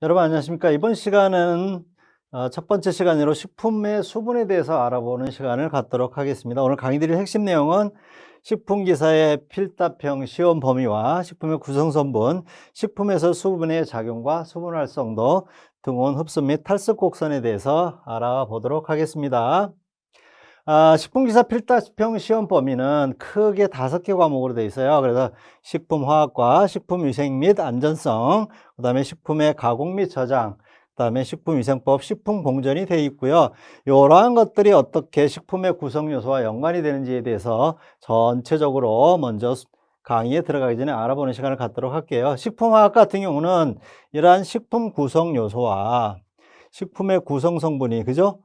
여러분 안녕하십니까? 이번 시간은 첫 번째 시간으로 식품의 수분에 대해서 알아보는 시간을 갖도록 하겠습니다. 오늘 강의 드릴 핵심 내용은 식품기사의 필답형 시험 범위와 식품의 구성성분, 식품에서 수분의 작용과 수분 활성도, 등온 흡수 및 탈수 곡선에 대해서 알아보도록 하겠습니다. 식품기사 필답형 시험 범위는 크게 5개 과목으로 되어 있어요. 그래서 식품화학과, 식품위생 및 안전성, 그 다음에 식품의 가공 및 저장, 그 다음에 식품위생법, 식품공전이 되어 있고요. 이러한 것들이 어떻게 식품의 구성 요소와 연관이 되는지에 대해서 전체적으로 먼저 강의에 들어가기 전에 알아보는 시간을 갖도록 할게요. 식품화학 같은 경우는 이러한 식품 구성 요소와 식품의 구성 성분이, 그죠?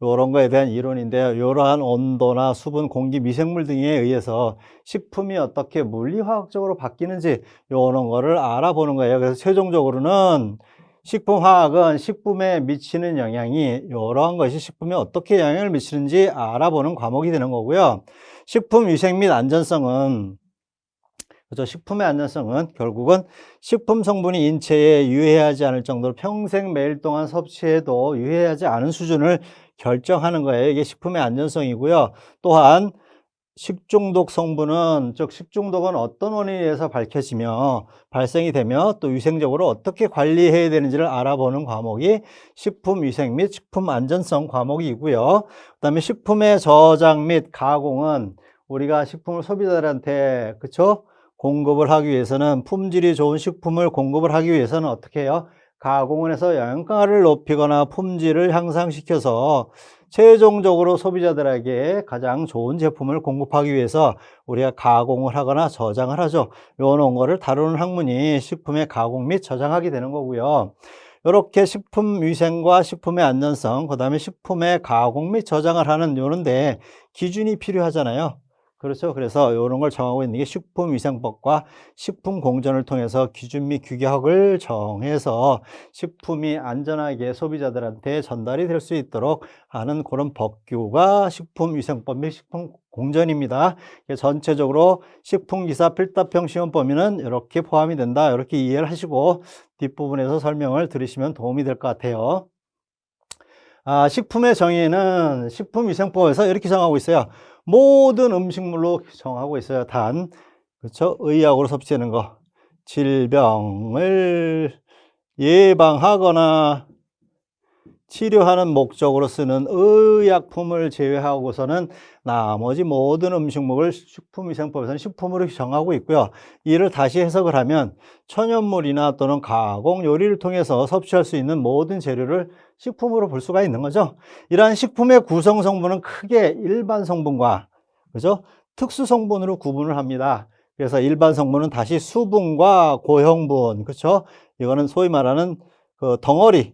요런 거에 대한 이론인데요. 이러한 온도나 수분, 공기, 미생물 등에 의해서 식품이 어떻게 물리화학적으로 바뀌는지 요런 거를 알아보는 거예요. 그래서 최종적으로는 식품화학은 식품에 미치는 영향이 이러한 것이 식품에 어떻게 영향을 미치는지 알아보는 과목이 되는 거고요. 식품위생 및 안전성은, 그죠? 식품의 안전성은 결국은 식품 성분이 인체에 유해하지 않을 정도로 평생 매일 동안 섭취해도 유해하지 않은 수준을 결정하는 거예요. 이게 식품의 안전성이고요. 또한 식중독 성분은, 즉 식중독은 어떤 원인에 의해서 밝혀지며 발생이 되며 또 위생적으로 어떻게 관리해야 되는지를 알아보는 과목이 식품위생 및 식품안전성 과목이고요. 그 다음에 식품의 저장 및 가공은 우리가 식품을 소비자들한테, 그쵸? 공급을 하기 위해서는, 품질이 좋은 식품을 공급을 하기 위해서는 어떻게 해요? 가공을 해서 영양가를 높이거나 품질을 향상시켜서 최종적으로 소비자들에게 가장 좋은 제품을 공급하기 위해서 우리가 가공을 하거나 저장을 하죠. 요런 거를 다루는 학문이 식품의 가공 및 저장하게 되는 거고요. 이렇게 식품 위생과 식품의 안전성, 그 다음에 식품의 가공 및 저장을 하는 요런데 기준이 필요하잖아요. 그렇죠. 그래서 이런 걸 정하고 있는 게 식품위생법과 식품공전을 통해서 기준 및 규격을 정해서 식품이 안전하게 소비자들한테 전달이 될 수 있도록 하는 그런 법규가 식품위생법 및 식품공전입니다. 전체적으로 식품기사 필답형 시험 범위는 이렇게 포함이 된다. 이렇게 이해를 하시고 뒷부분에서 설명을 들으시면 도움이 될 것 같아요. 식품의 정의는 식품위생법에서 이렇게 정하고 있어요. 모든 음식물로 정하고 있어요. 단, 그렇죠? 의약으로 섭취하는 거. 질병을 예방하거나 치료하는 목적으로 쓰는 의약품을 제외하고서는 나머지 모든 음식물을 식품위생법에서는 식품으로 정하고 있고요. 이를 다시 해석을 하면 천연물이나 또는 가공 요리를 통해서 섭취할 수 있는 모든 재료를 식품으로 볼 수가 있는 거죠. 이러한 식품의 구성 성분은 크게 일반 성분과, 그죠? 특수 성분으로 구분을 합니다. 그래서 일반 성분은 다시 수분과 고형분, 그렇죠? 이거는 소위 말하는 그 덩어리,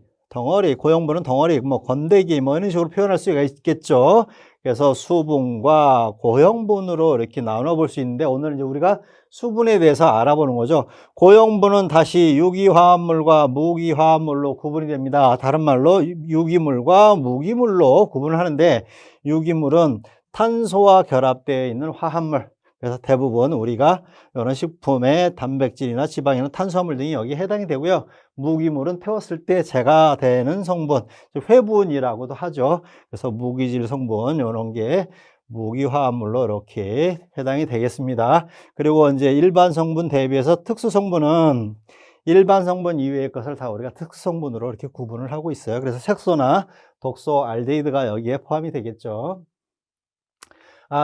고형분은 덩어리, 뭐 건더기 뭐 이런 식으로 표현할 수가 있겠죠. 그래서 수분과 고형분으로 이렇게 나눠 볼 수 있는데 오늘 이제 우리가 수분에 대해서 알아보는 거죠. 고형분은 다시 유기화합물과 무기화합물로 구분이 됩니다. 다른 말로 유기물과 무기물로 구분을 하는데 유기물은 탄소와 결합되어 있는 화합물. 그래서 대부분 우리가 이런 식품의 단백질이나 지방이나 탄수화물 등이 여기에 해당이 되고요. 무기물은 태웠을 때 재가 되는 성분, 즉 회분이라고도 하죠. 그래서 무기질 성분 이런 게 무기화합물로 이렇게 해당이 되겠습니다. 그리고 이제 일반 성분 대비해서 특수 성분은 일반 성분 이외의 것을 다 우리가 특수 성분으로 이렇게 구분을 하고 있어요. 그래서 색소나 독소, 알데히드가 여기에 포함이 되겠죠.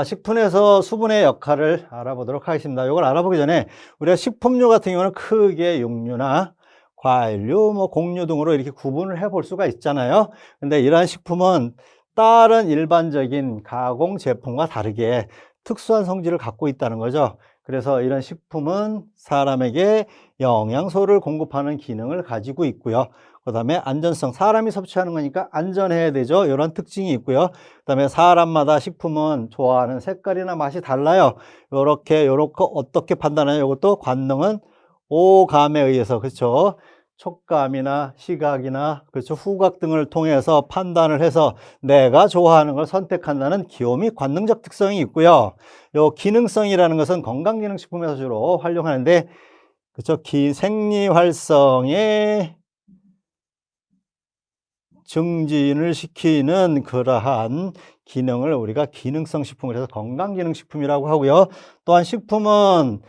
식품에서 수분의 역할을 알아보도록 하겠습니다. 이걸 알아보기 전에 우리가 식품류 같은 경우는 크게 육류나 과일류, 뭐 곡류 등으로 이렇게 구분을 해 볼 수가 있잖아요. 근데 이러한 식품은 다른 일반적인 가공 제품과 다르게 특수한 성질을 갖고 있다는 거죠. 그래서 이런 식품은 사람에게 영양소를 공급하는 기능을 가지고 있고요. 그 다음에 안전성, 사람이 섭취하는 거니까 안전해야 되죠. 이런 특징이 있고요. 그 다음에 사람마다 식품은 좋아하는 색깔이나 맛이 달라요. 요렇게 어떻게 판단하냐. 이것도 관능은 오감에 의해서, 그렇죠? 촉감이나 시각이나, 그렇죠? 후각 등을 통해서 판단을 해서 내가 좋아하는 걸 선택한다는 기호 및 관능적 특성이 있고요. 요 기능성이라는 것은 건강기능식품에서 주로 활용하는데, 그렇죠? 생리활성에 증진을 시키는 그러한 기능을 우리가 기능성 식품을 해서 건강기능식품이라고 하고요. 또한 식품은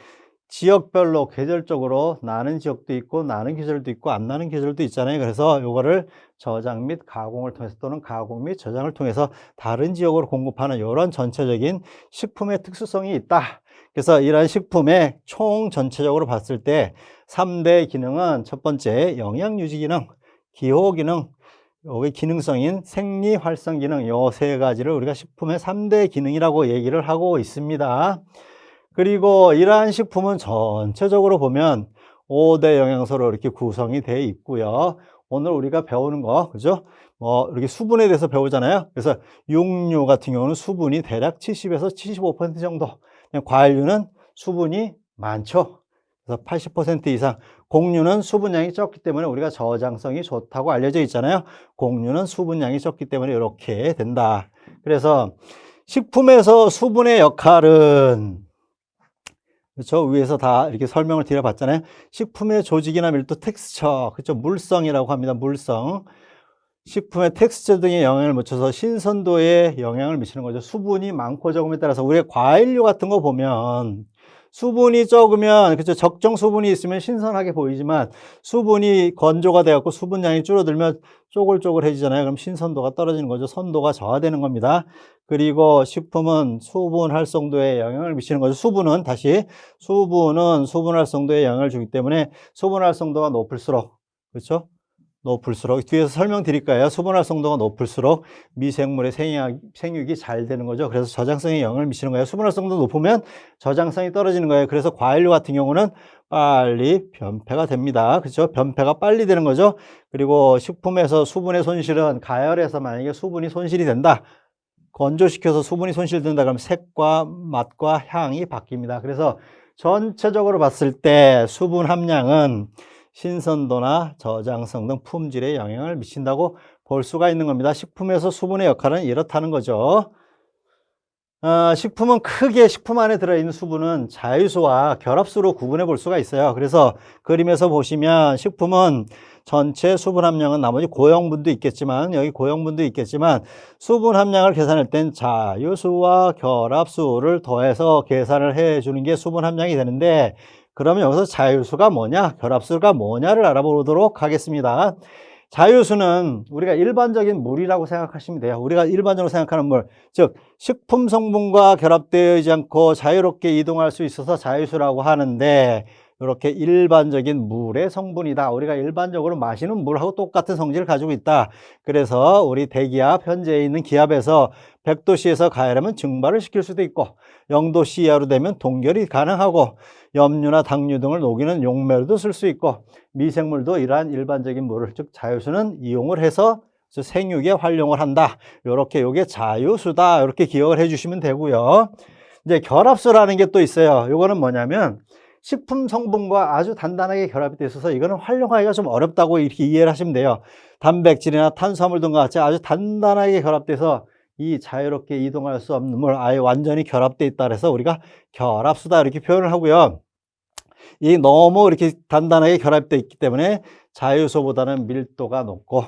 지역별로 계절적으로 나는 지역도 있고 나는 계절도 있고 안 나는 계절도 있잖아요. 그래서 요거를 저장 및 가공을 통해서 또는 가공 및 저장을 통해서 다른 지역으로 공급하는 이런 전체적인 식품의 특수성이 있다. 그래서 이러한 식품의 총 전체적으로 봤을 때 3대 기능은 첫 번째 영양유지 기능, 기호 기능, 여기 기능성인 생리 활성 기능 요 세 가지를 우리가 식품의 3대 기능이라고 얘기를 하고 있습니다. 그리고 이러한 식품은 전체적으로 보면 5대 영양소로 이렇게 구성이 되어 있고요. 오늘 우리가 배우는 거, 그죠? 이렇게 수분에 대해서 배우잖아요. 그래서 육류 같은 경우는 수분이 대략 70에서 75% 정도. 과일류는 수분이 많죠. 그래서 80% 이상. 곡류는 수분량이 적기 때문에 우리가 저장성이 좋다고 알려져 있잖아요. 곡류는 수분량이 적기 때문에 이렇게 된다. 그래서 식품에서 수분의 역할은 그렇죠. 위에서 다 이렇게 설명을 드려봤잖아요. 식품의 조직이나 밀도, 텍스처, 그렇죠. 물성이라고 합니다. 물성. 식품의 텍스처 등에 영향을 미쳐서 신선도에 영향을 미치는 거죠. 수분이 많고 적음에 따라서 우리가 과일류 같은 거 보면 수분이 적으면 그렇죠. 적정 수분이 있으면 신선하게 보이지만 수분이 건조가 되었고 수분량이 줄어들면 쪼글쪼글해지잖아요. 그럼 신선도가 떨어지는 거죠. 선도가 저하되는 겁니다. 그리고 식품은 수분 활성도에 영향을 미치는 거죠. 수분은 수분 활성도에 영향을 주기 때문에 수분 활성도가 높을수록 그렇죠? 높을수록 뒤에서 설명드릴까요? 수분 활성도가 높을수록 미생물의 생육이 잘 되는 거죠. 그래서 저장성에 영향을 미치는 거예요. 수분 활성도 높으면 저장성이 떨어지는 거예요. 그래서 과일류 같은 경우는 빨리 변폐가 됩니다. 그렇죠? 변폐가 빨리 되는 거죠. 그리고 식품에서 수분의 손실은 가열해서 만약에 수분이 손실이 된다. 건조시켜서 수분이 손실된다 그러면 색과 맛과 향이 바뀝니다. 그래서 전체적으로 봤을 때 수분 함량은 신선도나 저장성 등 품질에 영향을 미친다고 볼 수가 있는 겁니다. 식품에서 수분의 역할은 이렇다는 거죠. 식품은 크게 식품 안에 들어있는 수분은 자유수와 결합수로 구분해 볼 수가 있어요. 그래서 그림에서 보시면 식품은 전체 수분 함량은 나머지 고형분도 있겠지만 여기 고형분도 있겠지만 수분 함량을 계산할 땐 자유수와 결합수를 더해서 계산을 해 주는 게 수분 함량이 되는데 그러면 여기서 자유수가 뭐냐 결합수가 뭐냐를 알아보도록 하겠습니다. 자유수는 우리가 일반적인 물이라고 생각하시면 돼요. 우리가 일반적으로 생각하는 물, 즉 식품 성분과 결합되지 않고 자유롭게 이동할 수 있어서 자유수라고 하는데 이렇게 일반적인 물의 성분이다. 우리가 일반적으로 마시는 물하고 똑같은 성질을 가지고 있다. 그래서 우리 대기압, 현재 있는 기압에서 100도씨에서 가열하면 증발을 시킬 수도 있고 0도씨 이하로 되면 동결이 가능하고 염류나 당류 등을 녹이는 용매로도 쓸 수 있고 미생물도 이러한 일반적인 물을 즉 자유수는 이용을 해서 생육에 활용을 한다. 이렇게 요게 자유수다. 이렇게 기억을 해 주시면 되고요. 이제 결합수라는 게 또 있어요. 요거는 뭐냐면 식품 성분과 아주 단단하게 결합이 돼 있어서 이거는 활용하기가 좀 어렵다고 이렇게 이해를 하시면 돼요. 단백질이나 탄수화물 등과 같이 아주 단단하게 결합돼서 이 자유롭게 이동할 수 없는 물 아예 완전히 결합돼 있다 그래서 우리가 결합수다 이렇게 표현을 하고요. 이 너무 이렇게 단단하게 결합되어 있기 때문에 자유수보다는 밀도가 높고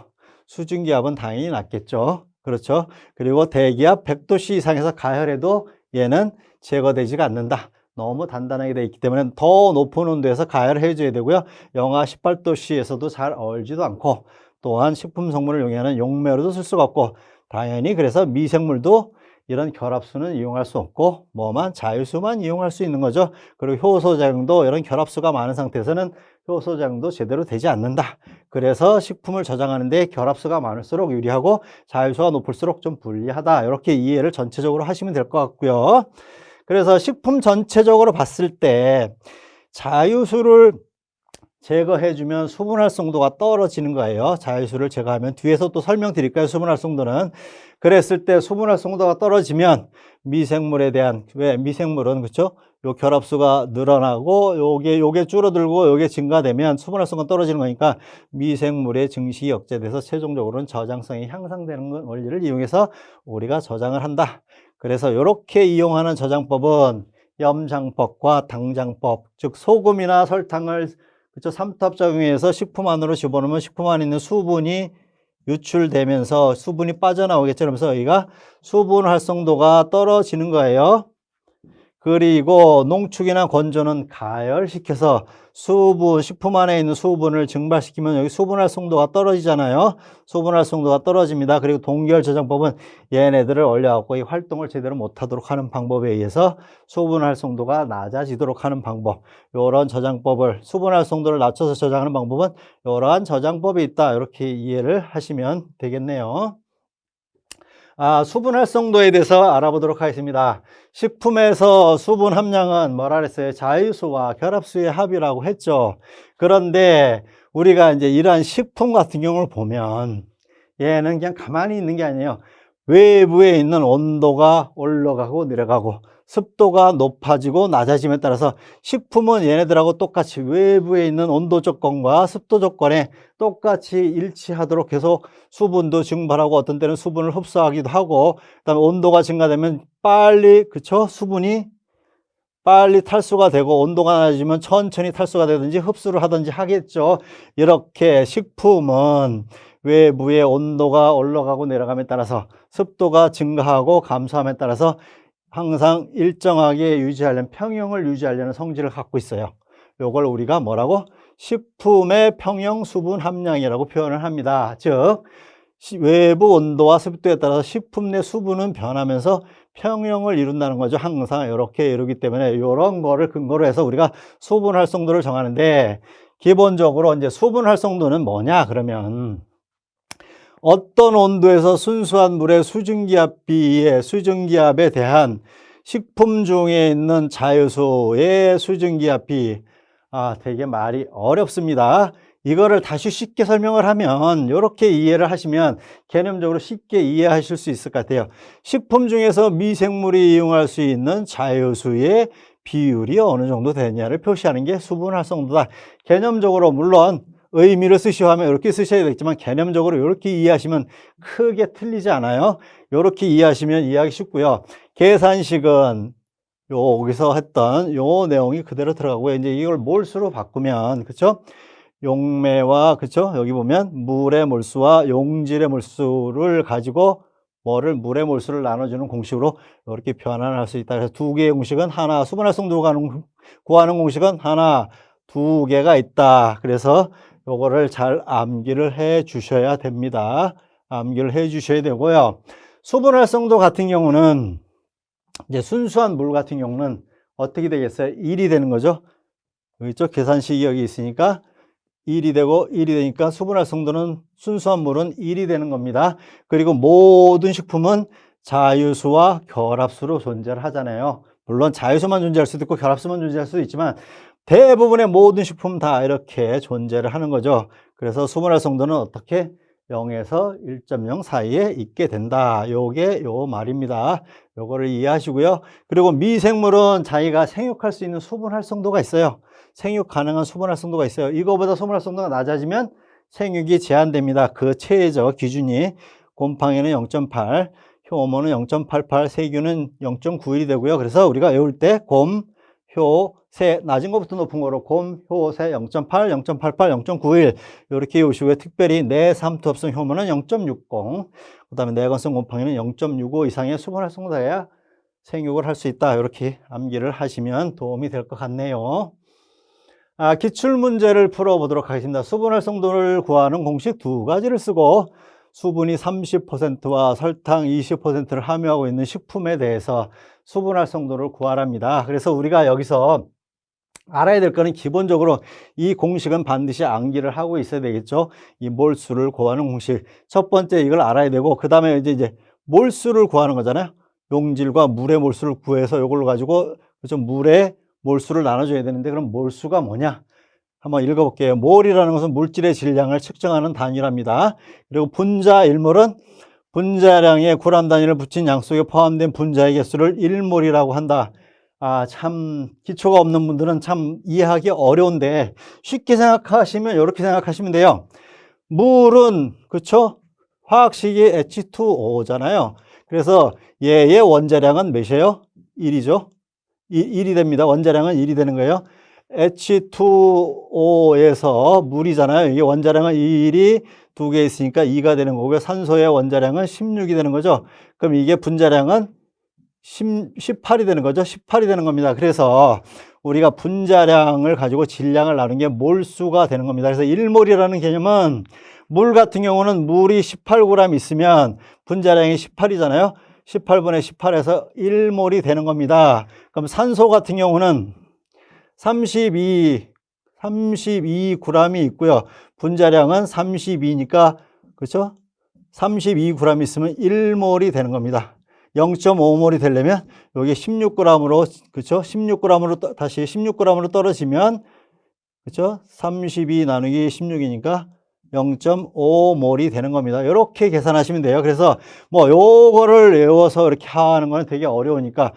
수증기압은 당연히 낮겠죠. 그렇죠. 그리고 대기압 100도씨 이상에서 가열해도 얘는 제거되지가 않는다. 너무 단단하게 되어 있기 때문에 더 높은 온도에서 가열을 해줘야 되고요. 영하 18도씨에서도 잘 얼지도 않고 또한 식품 성분을 용해하는 용매로도 쓸 수가 없고 당연히 그래서 미생물도 이런 결합수는 이용할 수 없고 뭐만 자유수만 이용할 수 있는 거죠. 그리고 효소작용도 이런 결합수가 많은 상태에서는 효소작용도 제대로 되지 않는다. 그래서 식품을 저장하는 데 결합수가 많을수록 유리하고 자유수가 높을수록 좀 불리하다. 이렇게 이해를 전체적으로 하시면 될 것 같고요. 그래서 식품 전체적으로 봤을 때 자유수를 제거해주면 수분 활성도가 떨어지는 거예요. 자유수를 제거하면 뒤에서 또 설명드릴까요? 수분 활성도는 그랬을 때 수분 활성도가 떨어지면 미생물에 대한 왜 미생물은 그렇죠? 요 결합수가 늘어나고 요게 줄어들고 요게 증가되면 수분 활성도가 떨어지는 거니까 미생물의 증식이 억제돼서 최종적으로는 저장성이 향상되는 원리를 이용해서 우리가 저장을 한다. 그래서 이렇게 이용하는 저장법은 염장법과 당장법, 즉 소금이나 설탕을 그렇죠? 삼투압작용해서 식품 안으로 집어넣으면 식품 안에 있는 수분이 유출되면서 수분이 빠져나오겠죠. 그러면서 여기가 수분 활성도가 떨어지는 거예요. 그리고 농축이나 건조는 가열시켜서 식품 안에 있는 수분을 증발시키면 여기 수분 활성도가 떨어지잖아요. 수분 활성도가 떨어집니다. 그리고 동결 저장법은 얘네들을 얼려갖고 이 활동을 제대로 못하도록 하는 방법에 의해서 수분 활성도가 낮아지도록 하는 방법. 이런 저장법을, 수분 활성도를 낮춰서 저장하는 방법은 이러한 저장법이 있다. 이렇게 이해를 하시면 되겠네요. 수분 활성도에 대해서 알아보도록 하겠습니다. 식품에서 수분 함량은 뭐라 그랬어요? 자유수와 결합수의 합이라고 했죠. 그런데 우리가 이제 이러한 식품 같은 경우를 보면 얘는 그냥 가만히 있는 게 아니에요. 외부에 있는 온도가 올라가고 내려가고 습도가 높아지고 낮아짐에 따라서 식품은 얘네들하고 똑같이 외부에 있는 온도 조건과 습도 조건에 똑같이 일치하도록 계속 수분도 증발하고 어떤 때는 수분을 흡수하기도 하고 그다음에 온도가 증가되면 수분이 빨리 탈수가 되고 온도가 낮아지면 천천히 탈수가 되든지 흡수를 하든지 하겠죠. 이렇게 식품은 외부의 온도가 올라가고 내려감에 따라서 습도가 증가하고 감소함에 따라서 항상 일정하게 유지하려는 평형을 유지하려는 성질을 갖고 있어요. 이걸 우리가 뭐라고? 식품의 평형 수분 함량이라고 표현을 합니다. 즉 외부 온도와 습도에 따라서 식품 내 수분은 변하면서 평형을 이룬다는 거죠. 항상 이렇게 이루기 때문에 이런 거를 근거로 해서 우리가 수분 활성도를 정하는데 기본적으로 이제 수분 활성도는 뭐냐 그러면 어떤 온도에서 순수한 물의 수증기압에 대한 식품 중에 있는 자유수의 수증기압비. 되게 말이 어렵습니다. 이거를 다시 쉽게 설명을 하면 이렇게 이해를 하시면 개념적으로 쉽게 이해하실 수 있을 것 같아요. 식품 중에서 미생물이 이용할 수 있는 자유수의 비율이 어느 정도 되냐를 표시하는 게 수분 활성도다. 개념적으로 물론 의미를 쓰시오 하면 이렇게 쓰셔야 되겠지만 개념적으로 이렇게 이해하시면 크게 틀리지 않아요. 이렇게 이해하시면 이해하기 쉽고요. 계산식은 여기서 했던 요 내용이 그대로 들어가고요. 이제 이걸 몰수로 바꾸면 그렇죠? 용매와 그렇죠? 여기 보면 물의 몰수와 용질의 몰수를 가지고 물의 몰수를 나눠주는 공식으로 이렇게 변환할 수 있다. 그래서 두 개의 공식은 하나, 수분 활성도 구하는 공식은 하나, 두 개가 있다. 그래서 요거를 잘 암기를 해 주셔야 됩니다. 암기를 해 주셔야 되고요. 수분 활성도 같은 경우는 이제 순수한 물 같은 경우는 어떻게 되겠어요? 1이 되는 거죠. 이쪽 계산식이 여기 있으니까 1이 되고 1이 되니까 수분 활성도는 순수한 물은 1이 되는 겁니다. 그리고 모든 식품은 자유수와 결합수로 존재를 하잖아요. 물론 자유수만 존재할 수도 있고 결합수만 존재할 수도 있지만 대부분의 모든 식품 다 이렇게 존재를 하는 거죠. 그래서 수분 활성도는 어떻게 0에서 1.0 사이에 있게 된다. 요게 요 말입니다. 요거를 이해하시고요. 그리고 미생물은 자기가 생육할 수 있는 수분 활성도가 있어요. 생육 가능한 수분 활성도가 있어요. 이거보다 수분 활성도가 낮아지면 생육이 제한됩니다. 그 최저 기준이 곰팡이는 0.8, 효모는 0.88, 세균은 0.91이 되고요. 그래서 우리가 외울 때 곰, 효, 세, 낮은 것부터 높은 거로 곰, 효, 세 0.8, 0.88, 0.91 이렇게 외우시고요. 특별히 내삼투압성 효모는 0.60, 그 다음에 내건성 곰팡이는 0.65 이상의 수분 활성도여야 생육을 할 수 있다. 이렇게 암기를 하시면 도움이 될 것 같네요. 기출문제를 풀어보도록 하겠습니다. 수분 활성도를 구하는 공식 두 가지를 쓰고 수분이 30%와 설탕 20%를 함유하고 있는 식품에 대해서 수분 활성도를 구하랍니다. 그래서 우리가 여기서 알아야 될 거는 기본적으로 이 공식은 반드시 암기를 하고 있어야 되겠죠. 이 몰수를 구하는 공식. 첫 번째 이걸 알아야 되고 그 다음에 이제 몰수를 구하는 거잖아요. 용질과 물의 몰수를 구해서 이걸로 가지고 그렇죠? 물의 몰수를 나눠줘야 되는데 그럼 몰수가 뭐냐? 한번 읽어볼게요. 몰이라는 것은 물질의 질량을 측정하는 단위랍니다. 그리고 분자 일몰은 분자량의 구람 단위를 붙인 양 속에 포함된 분자의 개수를 1몰이라고 한다. 참 기초가 없는 분들은 참 이해하기 어려운데 쉽게 생각하시면 이렇게 생각하시면 돼요. 물은 그렇죠? 화학식이 H2O잖아요. 그래서 얘의 원자량은 몇이에요? 1이죠. 1이 됩니다. 원자량은 1이 되는 거예요. H2O에서 물이잖아요. 이게 원자량은 1이 두 개 있으니까 2가 되는 거고요. 산소의 원자량은 16이 되는 거죠. 그럼 이게 분자량은 18이 되는 거죠. 18이 되는 겁니다. 그래서 우리가 분자량을 가지고 질량을 나눈 게 몰수가 되는 겁니다. 그래서 1몰이라는 개념은 물 같은 경우는 물이 18g 있으면 분자량이 18이잖아요. 18분의 18에서 1몰이 되는 겁니다. 그럼 산소 같은 경우는 32g이 있고요. 분자량은 32니까, 그렇죠? 32g 있으면 1몰이 되는 겁니다. 0.5몰이 되려면 여기 16g으로, 그렇죠? 16g으로 다시 16g으로 떨어지면, 그렇죠? 32 나누기 16이니까 0.5몰이 되는 겁니다. 이렇게 계산하시면 돼요. 그래서 뭐 요거를 외워서 이렇게 하는 거는 되게 어려우니까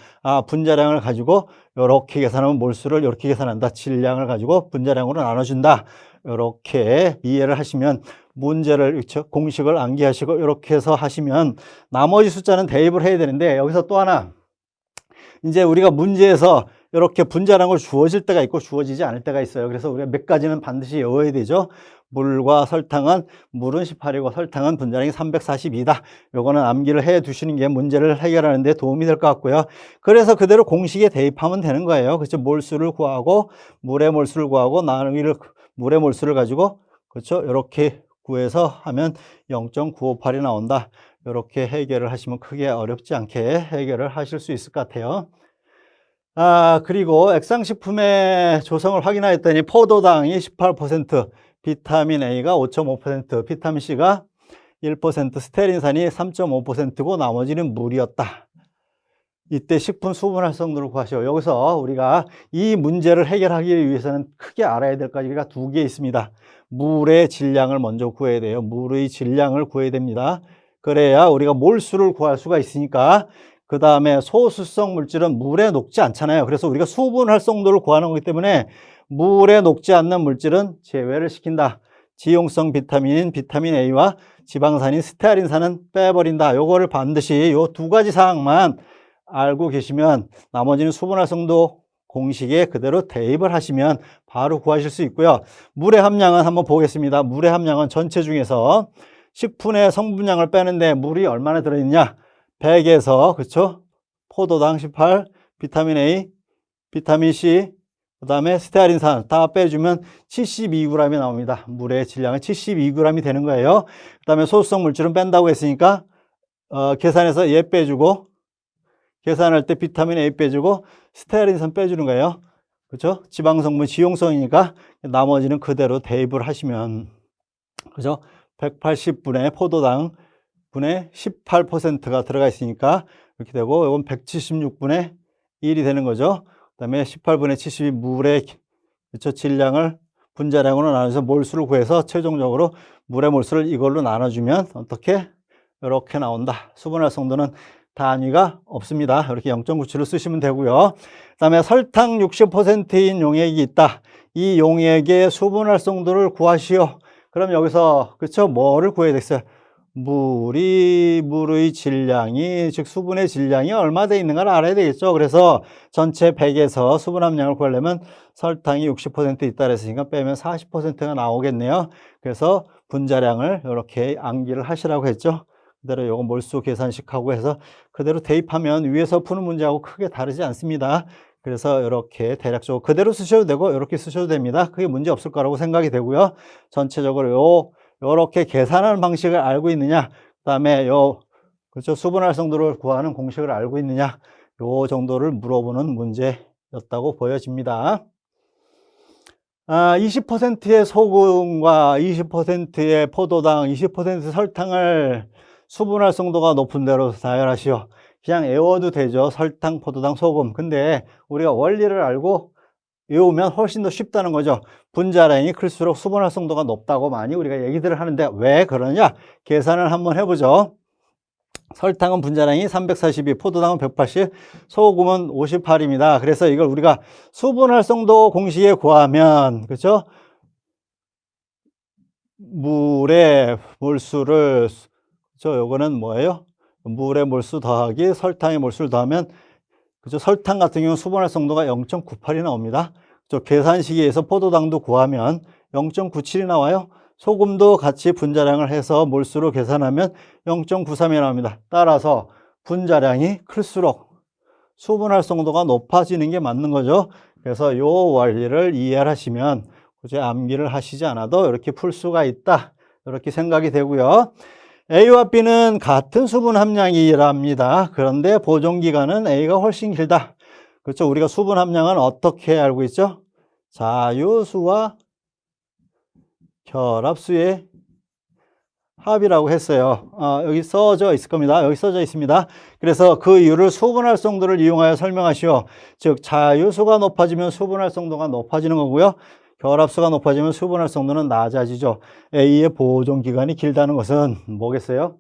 분자량을 가지고 이렇게 계산하면 몰수를 이렇게 계산한다. 질량을 가지고 분자량으로 나눠준다. 이렇게 이해를 하시면 문제를, 그렇죠? 공식을 암기하시고 이렇게 해서 하시면 나머지 숫자는 대입을 해야 되는데, 여기서 또 하나, 이제 우리가 문제에서 이렇게 분자량을 주어질 때가 있고 주어지지 않을 때가 있어요. 그래서 우리가 몇 가지는 반드시 외워야 되죠. 물과 설탕은, 물은 18이고 설탕은 분자량이 342다. 요거는 암기를 해 두시는 게 문제를 해결하는 데 도움이 될 것 같고요. 그래서 그대로 공식에 대입하면 되는 거예요. 그렇죠? 몰수를 구하고 물의 몰수를 구하고 나누기를, 물의 몰수를 가지고, 그렇죠? 이렇게 구해서 하면 0.958이 나온다. 이렇게 해결을 하시면 크게 어렵지 않게 해결을 하실 수 있을 것 같아요. 그리고 액상식품의 조성을 확인하였더니 포도당이 18%, 비타민 A가 5.5%, 비타민 C가 1%, 스테아린산이 3.5%고 나머지는 물이었다. 이때 식품 수분 활성도를 구하시오. 여기서 우리가 이 문제를 해결하기 위해서는 크게 알아야 될 가지가 두 개 있습니다. 물의 질량을 먼저 구해야 돼요. 물의 질량을 구해야 됩니다. 그래야 우리가 몰수를 구할 수가 있으니까. 그 다음에 소수성 물질은 물에 녹지 않잖아요. 그래서 우리가 수분 활성도를 구하는 거기 때문에 물에 녹지 않는 물질은 제외를 시킨다. 지용성 비타민인 비타민 A와 지방산인 스테아린산은 빼버린다. 요거를 반드시 요 두 가지 사항만 알고 계시면 나머지는 수분 활성도 공식에 그대로 대입을 하시면 바로 구하실 수 있고요. 물의 함량은 한번 보겠습니다. 물의 함량은 전체 중에서 식품의 성분량을 빼는데 물이 얼마나 들어있냐? 100에서, 그렇죠? 포도당 18, 비타민 A, 비타민 C, 그 다음에 스테아린산 다 빼주면 72g이 나옵니다. 물의 질량은 72g이 되는 거예요. 그 다음에 소수성 물질은 뺀다고 했으니까 계산해서 얘 빼주고, 계산할 때 비타민 A 빼주고 스테아린산 빼주는 거예요. 그렇죠? 지방성분 지용성이니까 나머지는 그대로 대입을 하시면, 그죠? 180분의 포도당 분의 18%가 들어가 있으니까 이렇게 되고, 이건 176분의 1이 되는 거죠. 그 다음에 18분의 72 물의, 그렇죠? 질량을 분자량으로 나눠서 몰수를 구해서 최종적으로 물의 몰수를 이걸로 나눠주면 어떻게? 이렇게 나온다. 수분 활성도는 단위가 없습니다. 이렇게 0.97을 쓰시면 되고요. 그 다음에 설탕 60%인 용액이 있다. 이 용액의 수분 활성도를 구하시오. 그럼 여기서, 그렇죠? 뭐를 구해야 되겠어요? 물의 질량이, 즉 수분의 질량이 얼마 돼 있는가를 알아야 되겠죠. 그래서 전체 100에서 수분 함량을 구하려면 설탕이 60% 있다 그랬으니까 빼면 40%가 나오겠네요. 그래서 분자량을 이렇게 암기를 하시라고 했죠. 그대로 요거 몰수 계산식하고 해서 그대로 대입하면 위에서 푸는 문제하고 크게 다르지 않습니다. 그래서 이렇게 대략적으로 그대로 쓰셔도 되고 이렇게 쓰셔도 됩니다. 크게 문제 없을 거라고 생각이 되고요. 전체적으로 요렇게 계산하는 방식을 알고 있느냐, 그 다음에 그렇죠, 수분 활성도를 구하는 공식을 알고 있느냐, 요 정도를 물어보는 문제였다고 보여집니다. 20%의 소금과 20%의 포도당, 20% 설탕을 수분 활성도가 높은 대로 나열하시오. 그냥 외워도 되죠. 설탕, 포도당, 소금. 근데 우리가 원리를 알고 외우면 훨씬 더 쉽다는 거죠. 분자량이 클수록 수분 활성도가 높다고 많이 우리가 얘기들을 하는데 왜 그러냐? 계산을 한번 해보죠. 설탕은 분자량이 342, 포도당은 180, 소금은 58입니다. 그래서 이걸 우리가 수분 활성도 공식에 구하면, 그렇죠? 물의 몰수를, 그렇죠? 요거는 뭐예요? 물의 몰수 더하기 설탕의 몰수를 더하면, 그죠? 설탕 같은 경우는 수분 활성도가 0.98이 나옵니다. 저 계산식에서 포도당도 구하면 0.97이 나와요. 소금도 같이 분자량을 해서 몰수로 계산하면 0.93이 나옵니다. 따라서 분자량이 클수록 수분 활성도가 높아지는 게 맞는 거죠. 그래서 이 원리를 이해하시면 굳이 암기를 하시지 않아도 이렇게 풀 수가 있다. 이렇게 생각이 되고요. A와 B는 같은 수분 함량이랍니다. 그런데 보존기간은 A가 훨씬 길다. 그렇죠? 우리가 수분 함량은 어떻게 알고 있죠? 자유수와 결합수의 합이라고 했어요. 여기 써져 있을 겁니다. 여기 써져 있습니다. 그래서 그 이유를 수분 활성도를 이용하여 설명하시오. 즉 자유수가 높아지면 수분 활성도가 높아지는 거고요. 결합수가 높아지면 수분 활성도는 낮아지죠. A의 보존 기간이 길다는 것은 뭐겠어요?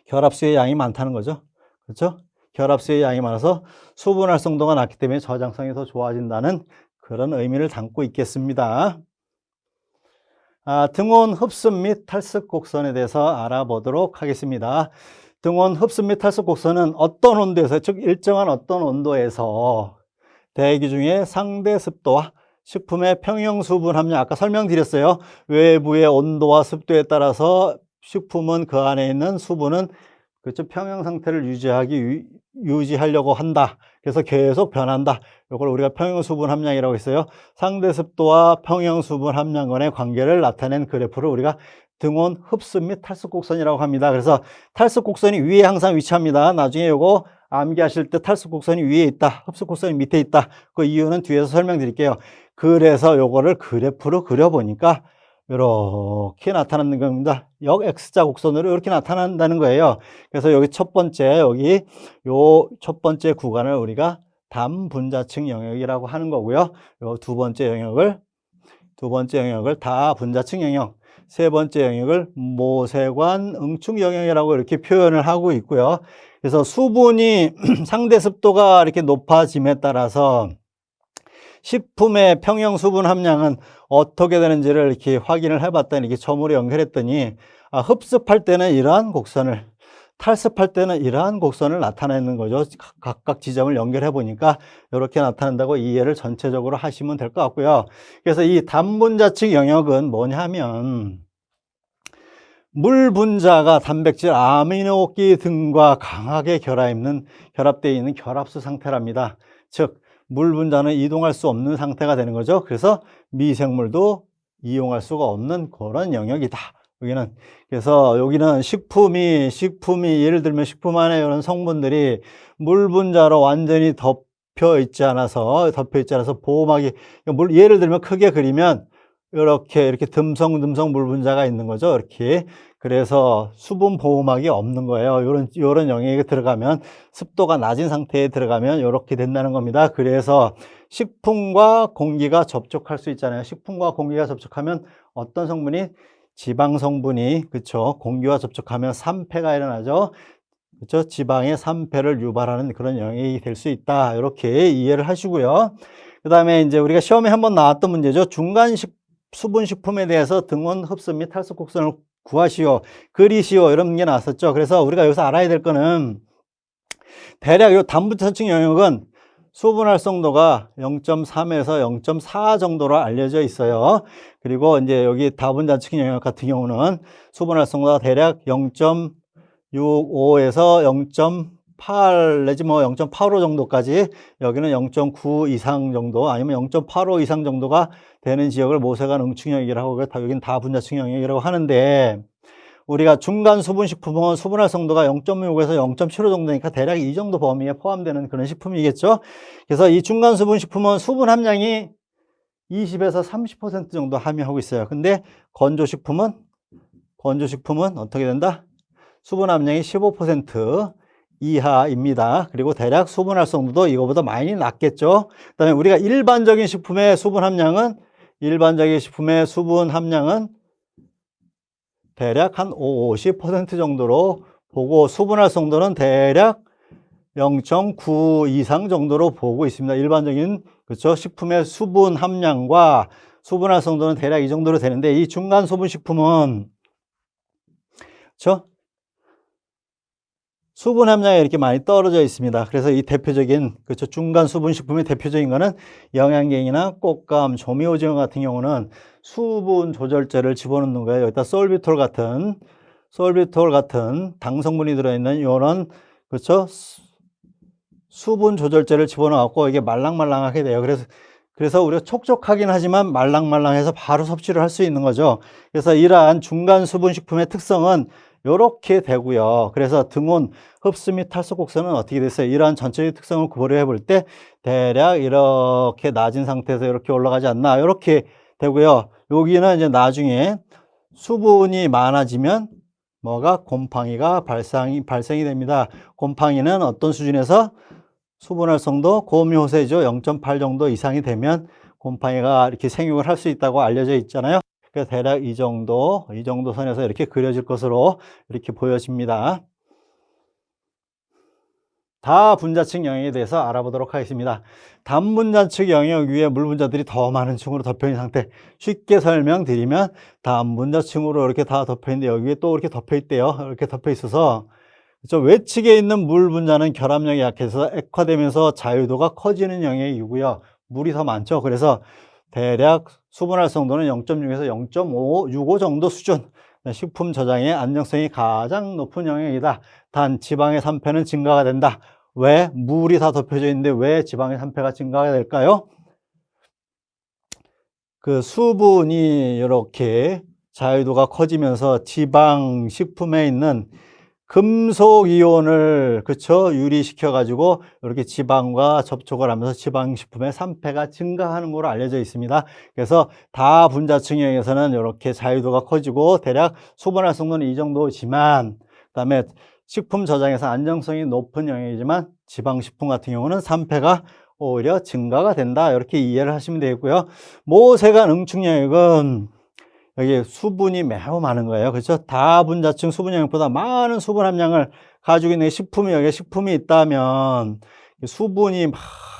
결합수의 양이 많다는 거죠. 그렇죠? 결합수의 양이 많아서 수분 활성도가 낮기 때문에 저장성이 더 좋아진다는 그런 의미를 담고 있겠습니다. 등온 흡습 및 탈습 곡선에 대해서 알아보도록 하겠습니다. 등온 흡습 및 탈습 곡선은 어떤 온도에서, 즉 일정한 어떤 온도에서 대기 중에 상대 습도와 식품의 평형 수분 함량, 아까 설명드렸어요. 외부의 온도와 습도에 따라서 식품은 그 안에 있는 수분은 그렇죠, 평형 상태를 유지하려고 한다. 그래서 계속 변한다. 이걸 우리가 평형 수분 함량이라고 했어요. 상대 습도와 평형 수분 함량 간의 관계를 나타낸 그래프를 우리가 등온 흡습 및 탈습 곡선이라고 합니다. 그래서 탈습 곡선이 위에 항상 위치합니다. 나중에 요거 암기하실 때 탈습 곡선이 위에 있다, 흡습 곡선이 밑에 있다. 그 이유는 뒤에서 설명드릴게요. 그래서 요거를 그래프로 그려보니까 이렇게 나타나는 겁니다. 역X자 곡선으로 이렇게 나타난다는 거예요. 그래서 여기 첫 번째, 여기 요 첫 번째 구간을 우리가 담분자층 영역이라고 하는 거고요. 요 두 번째 영역을 다분자층 영역, 세 번째 영역을 모세관 응축 영역이라고 이렇게 표현을 하고 있고요. 그래서 수분이 상대 습도가 이렇게 높아짐에 따라서 식품의 평형 수분 함량은 어떻게 되는지를 이렇게 확인을 해봤더니, 이렇게 점으로 연결했더니, 흡습할 때는 이러한 곡선을, 탈습할 때는 이러한 곡선을 나타내는 거죠. 각각 지점을 연결해 보니까 이렇게 나타난다고 이해를 전체적으로 하시면 될 것 같고요. 그래서 이 담분자층 영역은 뭐냐면, 물 분자가 단백질, 아미노기 등과 강하게 결합되어 있는 결합수 상태랍니다. 즉, 물 분자는 이동할 수 없는 상태가 되는 거죠. 그래서 미생물도 이용할 수가 없는 그런 영역이다. 여기는. 그래서 여기는 식품이 예를 들면 식품 안에 이런 성분들이 물 분자로 완전히 덮여 있지 않아서 보호막이, 예를 들면 크게 그리면 이렇게 듬성듬성 물 분자가 있는 거죠. 이렇게. 그래서 수분 보호막이 없는 거예요. 요런 영역에 들어가면, 습도가 낮은 상태에 들어가면 이렇게 된다는 겁니다. 그래서 식품과 공기가 접촉할 수 있잖아요. 식품과 공기가 접촉하면 어떤 성분이, 지방 성분이, 그렇죠, 공기와 접촉하면 산패가 일어나죠. 그렇죠? 지방의 산패를 유발하는 그런 영역이 될 수 있다. 이렇게 이해를 하시고요. 그다음에 이제 우리가 시험에 한번 나왔던 문제죠. 중간 수분 식품에 대해서 등온 흡습 및 탈습 곡선을 구하시오, 그리시오, 이런 게 나왔었죠. 그래서 우리가 여기서 알아야 될 거는, 대략 이 담분자층 영역은 수분 활성도가 0.3에서 0.4 정도로 알려져 있어요. 그리고 이제 여기 다분자층 영역 같은 경우는 수분 활성도가 대략 0.65에서 0.8 내지 뭐 0.85 정도까지, 여기는 0.9 이상 정도, 아니면 0.85 이상 정도가 되는 지역을 모세관 응축 영역이라고 하고, 여기는 다분자층 영역이라고 하는데, 우리가 중간 수분 식품은 수분 활성도가 0.6에서 0.75 정도니까 대략 이 정도 범위에 포함되는 그런 식품이겠죠. 그래서 이 중간 수분 식품은 수분 함량이 20에서 30% 정도 함유하고 있어요. 근데 건조식품은 어떻게 된다? 수분 함량이 15% 이하입니다. 그리고 대략 수분 활성도도 이거보다 많이 낮겠죠. 그다음에 우리가 일반적인 식품의 수분 함량은 대략 한 50% 정도로 보고, 수분 활성도는 대략 0.9 이상 정도로 보고 있습니다. 일반적인, 그렇죠, 식품의 수분 함량과 수분 활성도는 대략 이 정도로 되는데, 이 중간 수분 식품은, 그렇죠, 수분 함량이 이렇게 많이 떨어져 있습니다. 그래서 이 대표적인, 그렇죠, 중간 수분 식품의 대표적인 거는 영양갱이나 꽃감, 조미오징어 같은 경우는 수분 조절제를 집어넣는 거예요. 여기다 솔비톨 같은 당 성분이 들어있는 이런, 그렇죠, 수분 조절제를 집어넣고 이게 말랑말랑하게 돼요. 그래서 우리가 촉촉하긴 하지만 말랑말랑해서 바로 섭취를 할 수 있는 거죠. 그래서 이러한 중간 수분 식품의 특성은 이렇게 되고요. 그래서 등온, 흡수 및 탈수 곡선은 어떻게 됐어요? 이러한 전체적인 특성을 고려해 볼 때 대략 이렇게 낮은 상태에서 이렇게 올라가지 않나? 이렇게 되고요. 여기는 이제 나중에 수분이 많아지면 뭐가 곰팡이가 발생이 됩니다. 곰팡이는 어떤 수준에서 수분 활성도 고미호세죠. 0.8 정도 이상이 되면 곰팡이가 이렇게 생육을 할 수 있다고 알려져 있잖아요. 그래서 대략 이 정도 선에서 이렇게 그려질 것으로 이렇게 보여집니다. 다분자층 영역에 대해서 알아보도록 하겠습니다. 단분자층 영역 위에 물분자들이 더 많은 층으로 덮여 있는 상태. 쉽게 설명드리면 단분자층으로 이렇게 다 덮여 있는데 여기에 또 이렇게 덮여 있대요. 이렇게 덮여 있어서 외측에 있는 물 분자는 결합력이 약해서 액화되면서 자유도가 커지는 영역이고요. 물이 더 많죠. 그래서 대략 수분 활성도는 0.6에서 0.65 정도 수준. 식품 저장의 안정성이 가장 높은 영역이다. 단 지방의 산패는 증가가 된다. 왜? 물이 다 덮여져 있는데 왜 지방의 산패가 증가가 될까요? 그 수분이 이렇게 자유도가 커지면서 지방 식품에 있는 금속 이온을, 그쵸, 유리시켜 가지고 이렇게 지방과 접촉을 하면서 지방 식품의 산패가 증가하는 걸로 알려져 있습니다. 그래서 다분자층 영역에서는 이렇게 자유도가 커지고 대략 수분 활성도는 이 정도지만, 그다음에 식품 저장에서 안정성이 높은 영역이지만 지방 식품 같은 경우는 산패가 오히려 증가가 된다. 이렇게 이해를 하시면 되겠고요. 모세관 응축 영역은 여기 수분이 매우 많은 거예요. 그렇죠? 다분자층 수분 영역보다 많은 수분 함량을 가지고 있는 식품이 있다면 수분이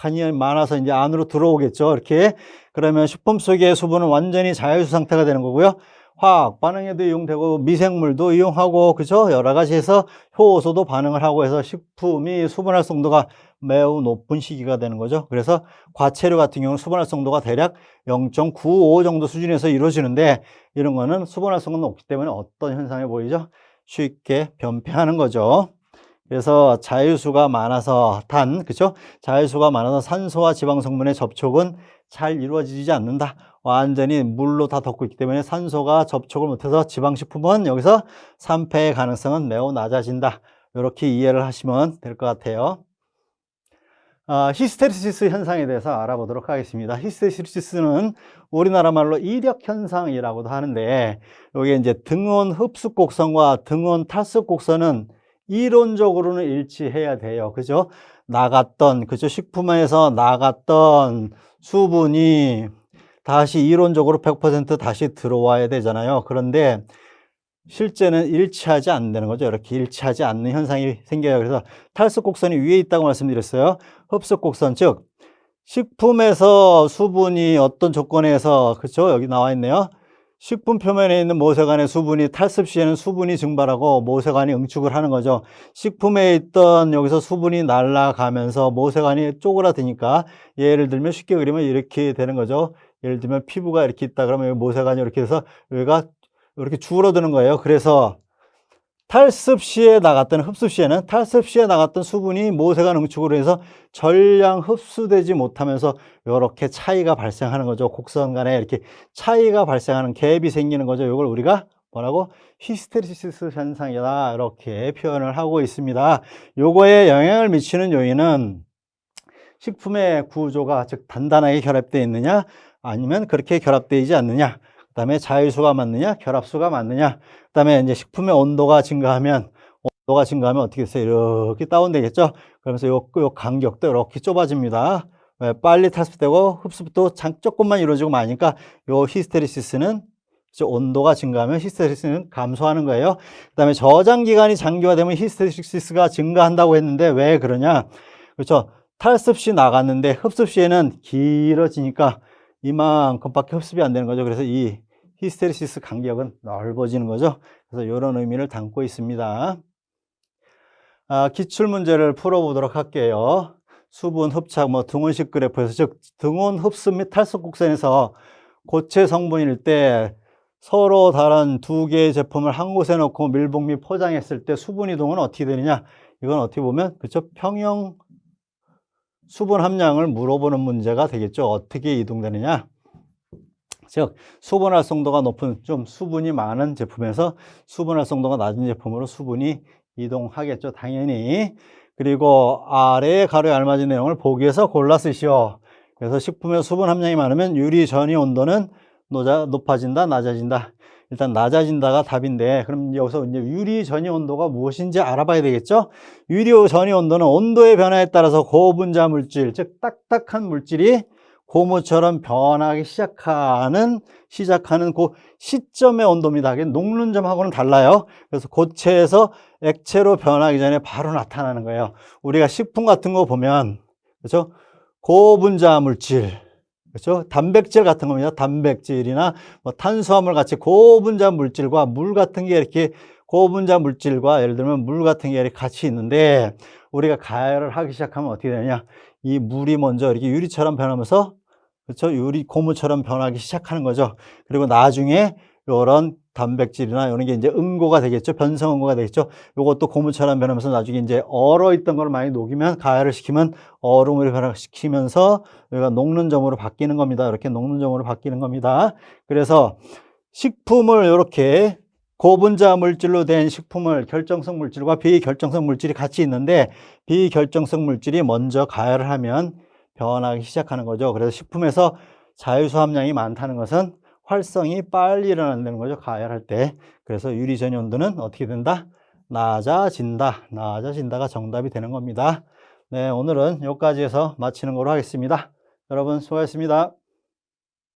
많이 많아서 이제 안으로 들어오겠죠. 이렇게. 그러면 식품 속의 수분은 완전히 자율수 상태가 되는 거고요. 화학 반응에도 이용되고 미생물도 이용하고, 그죠? 여러 가지 해서 효소도 반응을 하고 해서 식품이 수분 활성도가 매우 높은 시기가 되는 거죠. 그래서 과체류 같은 경우는 수분 활성도가 대략 0.95 정도 수준에서 이루어지는데, 이런 거는 수분 활성도가 높기 때문에 어떤 현상이 보이죠? 쉽게 변폐하는 거죠. 그래서 자유수가 많아서 그죠? 자유수가 많아서 산소와 지방 성분의 접촉은 잘 이루어지지 않는다. 완전히 물로 다 덮고 있기 때문에 산소가 접촉을 못해서 지방식품은 여기서 산패의 가능성은 매우 낮아진다. 이렇게 이해를 하시면 될 것 같아요. 히스테리시스 현상에 대해서 알아보도록 하겠습니다. 히스테리시스는 우리나라 말로 이력 현상이라고도 하는데, 여기 이제 등온 흡수 곡선과 등온 탈수 곡선은 이론적으로는 일치해야 돼요. 그죠? 그죠? 식품에서 나갔던 수분이 다시 이론적으로 100% 다시 들어와야 되잖아요. 그런데 실제는 일치하지 않는 거죠. 이렇게 일치하지 않는 현상이 생겨요. 그래서 탈수 곡선이 위에 있다고 말씀드렸어요. 흡수 곡선, 즉 식품에서 수분이 어떤 조건에서, 그렇죠? 여기 나와 있네요. 식품 표면에 있는 모세관의 수분이 탈습 시에는 수분이 증발하고 모세관이 응축을 하는 거죠. 식품에 있던 여기서 수분이 날아가면서 모세관이 쪼그라드니까, 예를 들면 쉽게 그리면 이렇게 되는 거죠. 예를 들면 피부가 이렇게 있다 그러면 여기 모세관이 이렇게 해서 여기가 이렇게 줄어드는 거예요. 그래서 탈습 시에 나갔던, 흡수 시에는 탈습 시에 나갔던 수분이 모세관 응축으로 해서 전량 흡수되지 못하면서 이렇게 차이가 발생하는 거죠. 곡선 간에 이렇게 차이가 발생하는, 갭이 생기는 거죠. 이걸 우리가 뭐라고? 히스테리시스 현상이다. 이렇게 표현을 하고 있습니다. 요거에 영향을 미치는 요인은 식품의 구조가, 즉 단단하게 결합되어 있느냐 아니면 그렇게 결합되지 않느냐, 그 다음에 자율수가 맞느냐 결합수가 맞느냐, 그 다음에 이제 식품의 온도가 증가하면 어떻게 됐어요? 이렇게 다운되겠죠. 그러면서 요 간격도 이렇게 좁아집니다. 빨리 탈습되고 흡수도 조금만 이루어지고 마니까 요 히스테리시스는, 온도가 증가하면 히스테리시스는 감소하는 거예요. 그 다음에 저장 기간이 장기화되면 히스테리시스가 증가한다고 했는데 왜 그러냐? 그렇죠. 탈습 시 나갔는데 흡습 시에는 길어지니까 이만큼밖에 흡습이 안 되는 거죠. 그래서 이 히스테리시스 간격은 넓어지는 거죠. 그래서 이런 의미를 담고 있습니다. 기출문제를 풀어보도록 할게요. 수분 흡착, 등원식 그래프에서, 즉 등원 흡수 및 탈속 곡선에서 고체 성분일 때 서로 다른 두 개의 제품을 한 곳에 넣고 밀봉 및 포장했을 때 수분 이동은 어떻게 되느냐? 이건 어떻게 보면 그쵸? 평형 수분 함량을 물어보는 문제가 되겠죠. 어떻게 이동되느냐? 즉 수분 활성도가 높은 좀 수분이 많은 제품에서 수분 활성도가 낮은 제품으로 수분이 이동하겠죠. 당연히. 그리고 아래의 가로에 알맞은 내용을 보기에서 골라 쓰시오. 그래서 식품의 수분 함량이 많으면 유리 전이 온도는 높아진다, 낮아진다. 일단 낮아진다가 답인데, 그럼 여기서 이제 유리 전이 온도가 무엇인지 알아봐야 되겠죠? 유리 전이 온도는 온도의 변화에 따라서 고분자 물질, 즉 딱딱한 물질이 고무처럼 변하기 시작하는 그 시점의 온도입니다. 녹는 점하고는 달라요. 그래서 고체에서 액체로 변하기 전에 바로 나타나는 거예요. 우리가 식품 같은 거 보면, 그렇죠? 고분자 물질, 그렇죠? 단백질 같은 겁니다. 단백질이나 탄수화물 같이 고분자 물질과 물 같은 게 이렇게 고분자 물질과 예를 들면 물 같은 게 이렇게 같이 있는데 우리가 가열을 하기 시작하면 어떻게 되느냐? 이 물이 먼저 이렇게 유리처럼 변하면서 그렇죠? 유리 고무처럼 변하기 시작하는 거죠. 그리고 나중에 이런 단백질이나 이런 게 이제 응고가 되겠죠. 변성 응고가 되겠죠. 이것도 고무처럼 변하면서 나중에 이제 얼어 있던 걸 많이 녹이면 가열을 시키면 얼음으로 변화시키면서 여기가 녹는 점으로 바뀌는 겁니다. 이렇게 녹는 점으로 바뀌는 겁니다. 그래서 식품을 이렇게 고분자 물질로 된 식품을 결정성 물질과 비결정성 물질이 같이 있는데 비결정성 물질이 먼저 가열을 하면 변하기 시작하는 거죠. 그래서 식품에서 자유수 함량이 많다는 것은 활성이 빨리 일어난다는 거죠. 가열할 때. 그래서 유리 전이 온도는 어떻게 된다? 낮아진다. 낮아진다가 정답이 되는 겁니다. 네, 오늘은 여기까지 해서 마치는 걸로 하겠습니다. 여러분 수고하셨습니다.